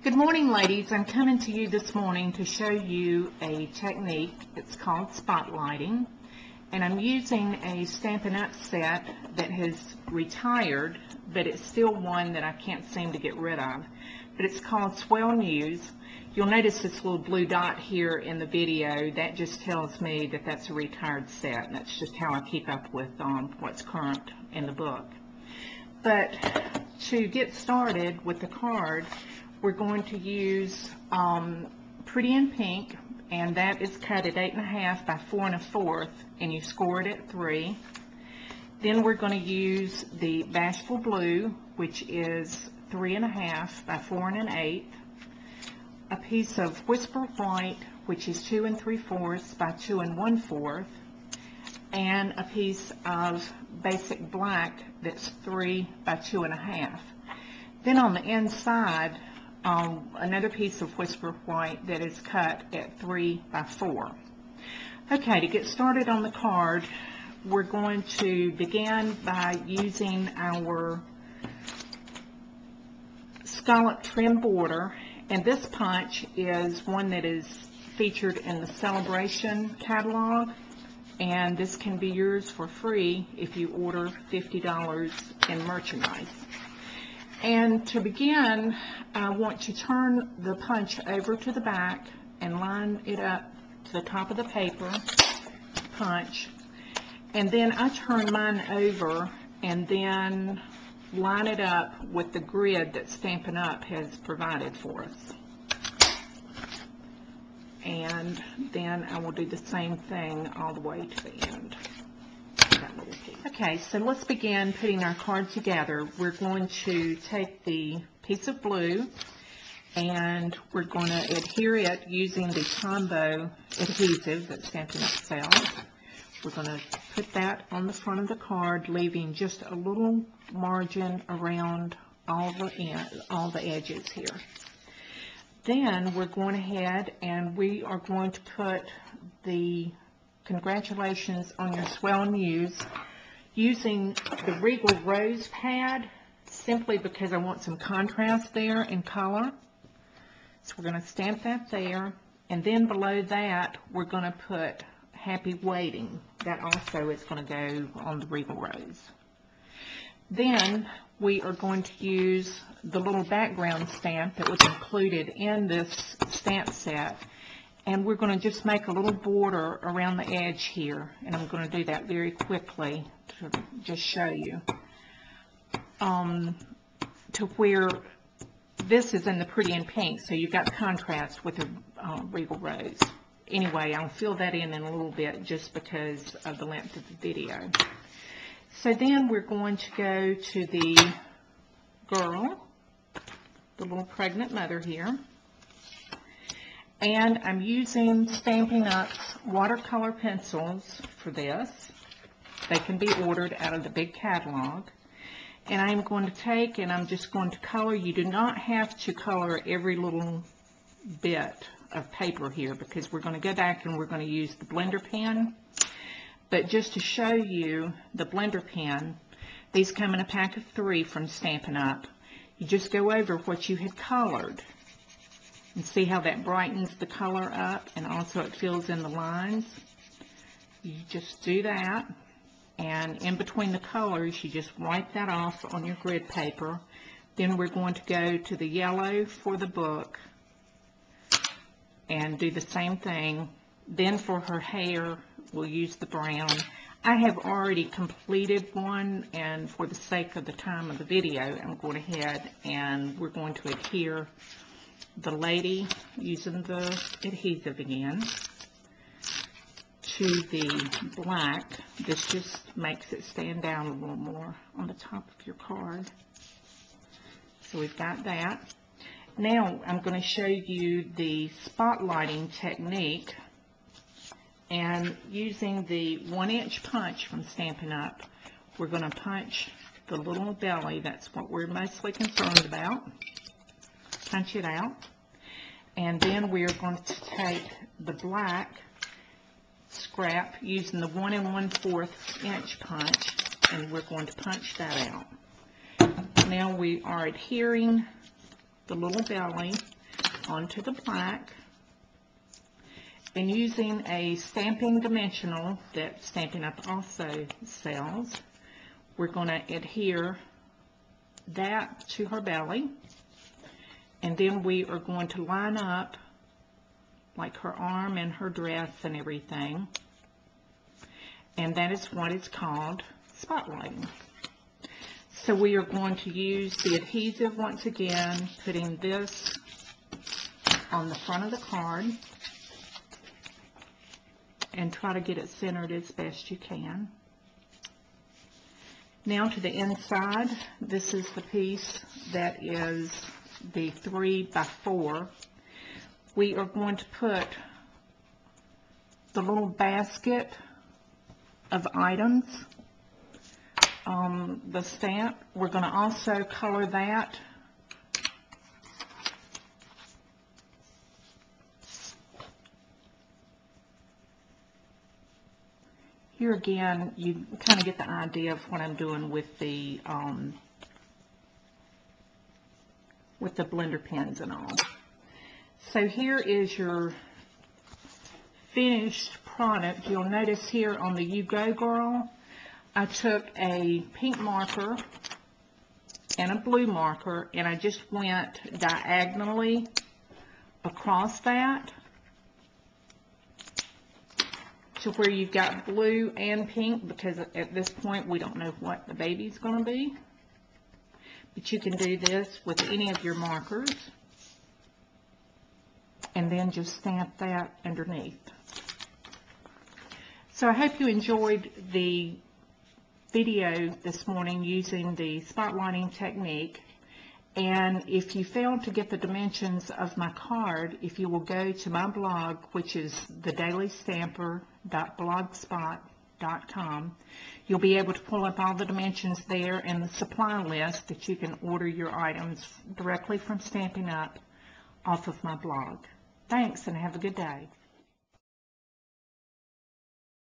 Good morning, ladies. I'm coming to you this morning to show you a technique. It's called spotlighting, and I'm using a Stampin' Up set that has retired, but it's still one that I can't seem to get rid of. But it's called Swell News. You'll notice this little blue dot here in the video. That just tells me that that's a retired set, and that's just how I keep up with what's current in the book. But to get started with the card, we're going to use Pretty in Pink, and that is cut at 8.5 by 4 1/4, and you score it at 3. Then we're going to use the Bashful Blue, which is 3.5 by 4 1/8. A piece of Whisper White, which is 2 3/4 by 2 1/4, and a piece of Basic Black that's 3 by 2 1/2. Then on the inside, another piece of Whisper White that is cut at 3 by 4. Okay, to get started on the card, we're going to begin by using our scallop trim border, and this punch is one that is featured in the Celebration catalog, and this can be yours for free if you order $50 in merchandise. And to begin, I want to turn the punch over to the back and line it up to the top of the paper, punch, and then I turn mine over and then line it up with the grid that Stampin' Up has provided for us. And then I will do the same thing all the way to the end. Okay, so let's begin putting our card together. We're going to take the piece of blue and we're going to adhere it using the combo adhesive that Stampin' Up sells. We're going to put that on the front of the card, leaving just a little margin around all the edges here. Then we're going ahead and we are going to put the Congratulations on Your Swell News using the Regal Rose pad, simply because I want some contrast there in color. So we're going to stamp that there, and then below that we're going to put Happy Waiting. That also is going to go on the Regal Rose. Then we are going to use the little background stamp that was included in this stamp set, and we're going to just make a little border around the edge here, and I'm going to do that very quickly to just show you, to where this is in the Pretty in Pink, so you've got contrast with the Regal Rose. Anyway, I'll fill that in a little bit just because of the length of the video. So then we're going to go to the girl, the little pregnant mother here. And I'm using Stampin' Up's watercolor pencils for this. They can be ordered out of the big catalog. And I'm going to take and I'm just going to color. You do not have to color every little bit of paper here, because we're going to go back and we're going to use the blender pen. But just to show you the blender pen, these come in a pack of 3 from Stampin' Up. You just go over what you had colored. And see how that brightens the color up, and also it fills in the lines. You just do that, and in between the colors you just wipe that off on your grid paper. Then we're going to go to the yellow for the book and do the same thing. Then for her hair we'll use the brown. I have already completed one, and for the sake of the time of the video I'm going ahead and we're going to adhere the lady using the adhesive again to the black. This just makes it stand out a little more on the top of your card. So we've got that. Now I'm going to show you the spotlighting technique, and using the 1-inch punch from Stampin' Up, we're going to punch the little belly. That's what we're mostly concerned about. Punch it out, and then we are going to take the black scrap using the 1 1/4 inch punch, and we're going to punch that out. Now we are adhering the little belly onto the plaque. And using a stamping dimensional that Stampin' Up! Also sells, we're going to adhere that to her belly. And then we are going to line up like her arm and her dress and everything. And that is what it's called, spotlighting. So we are going to use the adhesive once again, putting this on the front of the card. And try to get it centered as best you can. Now to the inside, this is the piece that is the 3x4. We are going to put the little basket of items on the stamp. We're going to also color that. Here again, you kind of get the idea of what I'm doing with the blender pens and all. So here is your finished product. You'll notice here on the You Go Girl, I took a pink marker and a blue marker, and I just went diagonally across that to where you've got blue and pink, because at this point we don't know what the baby's going to be. But you can do this with any of your markers and then just stamp that underneath. So I hope you enjoyed the video this morning using the spotlighting technique. And if you failed to get the dimensions of my card, if you will go to my blog, which is thedailystamper.blogspot.com, you'll be able to pull up all the dimensions there and the supply list that you can order your items directly from Stampin' Up! Off of my blog. Thanks, and have a good day.